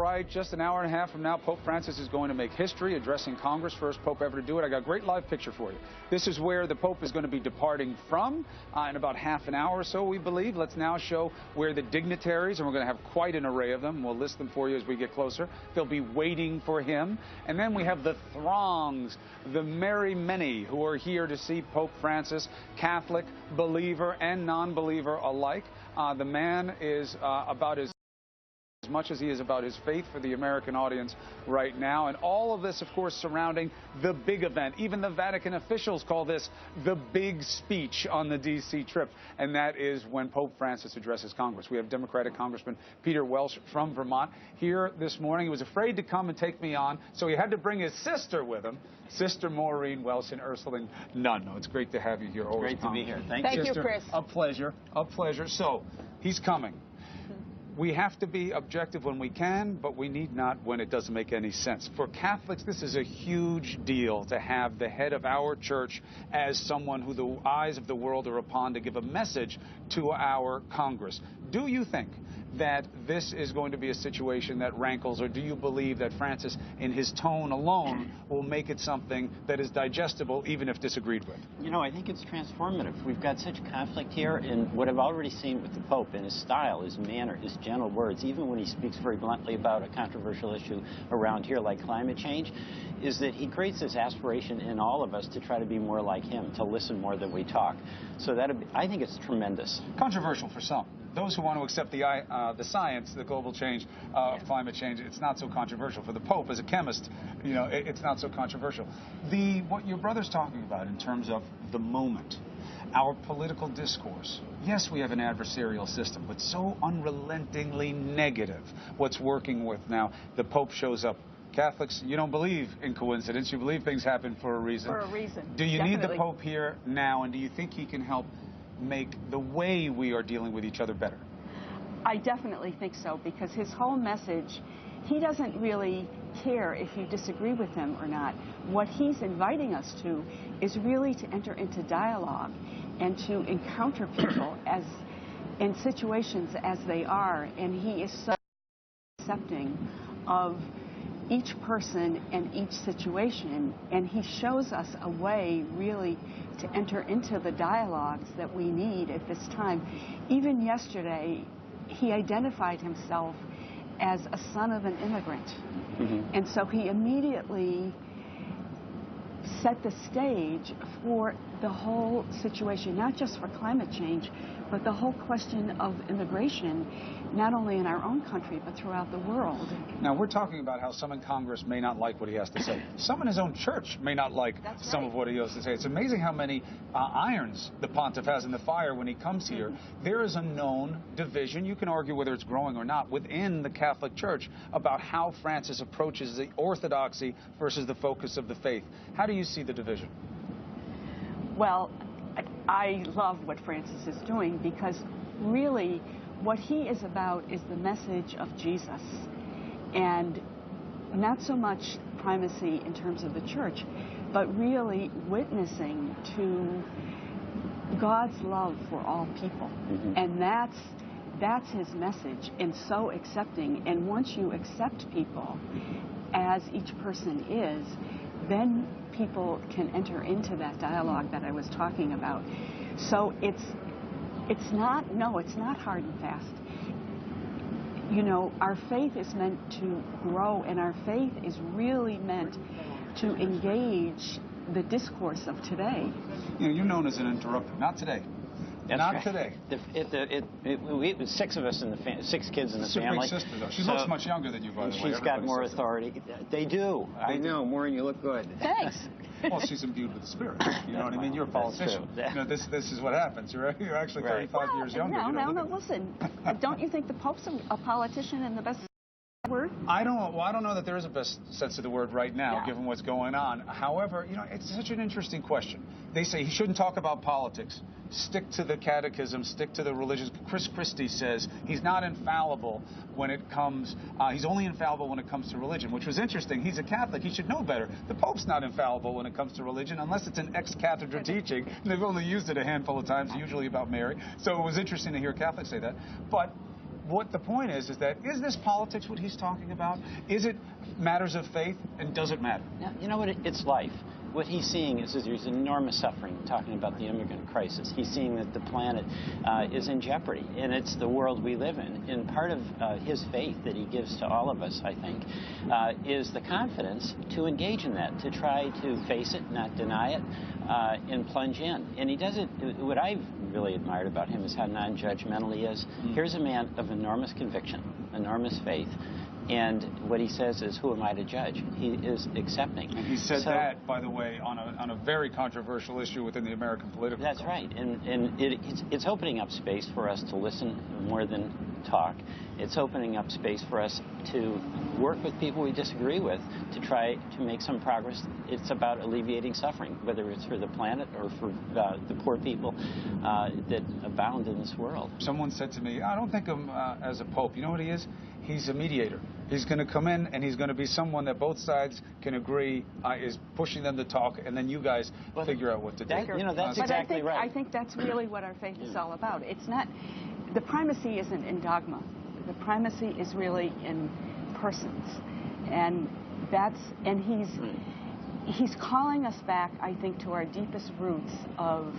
right, just an hour and a half from now, Pope Francis is going to make history, addressing Congress, first Pope ever to do it. I got a great live picture for you. This is where the Pope is going to be departing from in about half an hour or so, we believe. Let's now show where the dignitaries, and we're going to have quite an array of them. We'll list them for you as we get closer. They'll be waiting for him. And then we have the throngs, the merry many who are here to see Pope Francis, Catholic, believer, and non-believer alike. The man is about as much as he is about his faith for the American audience right now. And all of this, of course, surrounding the big event. Even the Vatican officials call this the big speech on the D.C. trip. And that is when Pope Francis addresses Congress. We have Democratic Congressman Peter Welch from Vermont here this morning. He was afraid to come and take me on, so he had to bring his sister with him, Sister Maureen Welch in Ursuline Nunn. No, it's great to have you here. Always great to be here. Thank you, Sister. Chris. A pleasure. A pleasure. So, he's coming. We have to be objective when we can, but we need not when it doesn't make any sense. For Catholics, this is a huge deal to have the head of our church as someone who the eyes of the world are upon to give a message to our Congress. Do you think that this is going to be a situation that rankles, or do you believe that Francis, in his tone alone, will make it something that is digestible, even if disagreed with? You know, I think it's transformative. We've got such conflict here, and what I've already seen with the Pope in his style, his manner, his gentle words, even when he speaks very bluntly about a controversial issue around here like climate change, is that he creates this aspiration in all of us to try to be more like him, to listen more than we talk. So I think it's tremendous. Controversial for some. Those who want to accept the science, the global change of climate change, it's not so controversial. For the Pope, as a chemist, you know, it's not so controversial. What your brother's talking about in terms of the moment, our political discourse. Yes, we have an adversarial system, but so unrelentingly negative. What's working with now, the Pope shows up. Catholics, you don't believe in coincidence. You believe things happen for a reason. For a reason. Do you need the Pope here now, and do you think he can help make the way we are dealing with each other better? I definitely think so, because his whole message, he doesn't really care if you disagree with him or not. What he's inviting us to is really to enter into dialogue and to encounter people as in situations as they are, and he is so accepting of each person and each situation, and he shows us a way really to enter into the dialogues that we need at this time. Even yesterday, he identified himself as a son of an immigrant. And so he immediately set the stage for the whole situation, not just for climate change, but the whole question of immigration, not only in our own country, but throughout the world. Now, we're talking about how some in Congress may not like what he has to say. Some in his own church may not like some of what he has to say. It's amazing how many irons the pontiff has in the fire when he comes here. There is a known division, you can argue whether it's growing or not, within the Catholic Church about how Francis approaches the orthodoxy versus the focus of the faith. How do you see the division? Well, I love what Francis is doing, because really what he is about is the message of Jesus, and not so much primacy in terms of the church, but really witnessing to God's love for all people. And that's his message, and so accepting. And once you accept people as each person is, then people can enter into that dialogue that I was talking about. So it's not hard and fast. You know, our faith is meant to grow, and our faith is really meant to engage the discourse of today. You know, you're known as an interrupter. Not today. That's Not right. today. It was 6 of us in the 6 kids in the family. Big sister, though. She looks much younger than you, by the way. She's got more authority. They do. I know, Maureen, you look good. Thanks. Well, she's imbued with the spirit. You know what I mean? You're a politician. You know, this is what happens. You're actually 35 years younger. No, listen. Don't you think the Pope's a politician in the best word? I don't know that there is a best sense of the word right now, given what's going on. However, you know, it's such an interesting question. They say he shouldn't talk about politics. Stick to the catechism, stick to the religious. Chris Christie says he's not infallible when it comes, he's only infallible when it comes to religion, which was interesting. He's a Catholic. He should know better. The Pope's not infallible when it comes to religion, unless it's an ex-cathedra teaching. They've only used it a handful of times, usually about Mary. So it was interesting to hear Catholics say that. But what the point is that is this politics what he's talking about? Is it matters of faith, and does it matter? Now, you know what? It's life. What he's seeing is there's enormous suffering, talking about the immigrant crisis. He's seeing that the planet is in jeopardy, and it's the world we live in. And part of his faith that he gives to all of us, I think, is the confidence to engage in that, to try to face it, not deny it, and plunge in. And he does it. What I've really admired about him is how non-judgmental he is. Here's a man of enormous conviction, enormous faith. And what he says is, who am I to judge? He is accepting. And he said that, by the way, on a very controversial issue within the American political That's culture. right. And it's opening up space for us to listen more than talk. It's opening up space for us to work with people we disagree with to try to make some progress. It's about alleviating suffering, whether it's for the planet or for the poor people that abound in this world. Someone said to me, I don't think of him as a pope. You know what he is? He's a mediator. He's going to come in and he's going to be someone that both sides can agree is pushing them to talk, and then you guys figure out what to do. That's exactly right. I think that's really what our faith is all about. It's not, the primacy isn't in dogma. The primacy is really in persons. And he's calling us back, I think, to our deepest roots of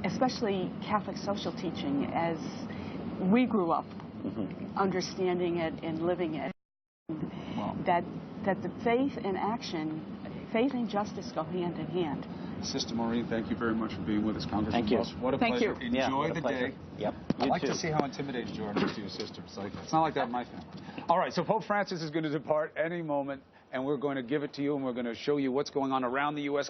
especially Catholic social teaching as we grew up. Understanding it and living it. That the faith and action, faith and justice go hand in hand. Sister Maureen, thank you very much for being with us, Congressman. Thank you. What a pleasure. Enjoy the day. Yep. I'd like to see how intimidated you are next to your sister. It's not like that in my family. All right, so Pope Francis is going to depart any moment, and we're going to give it to you, and we're going to show you what's going on around the U.S.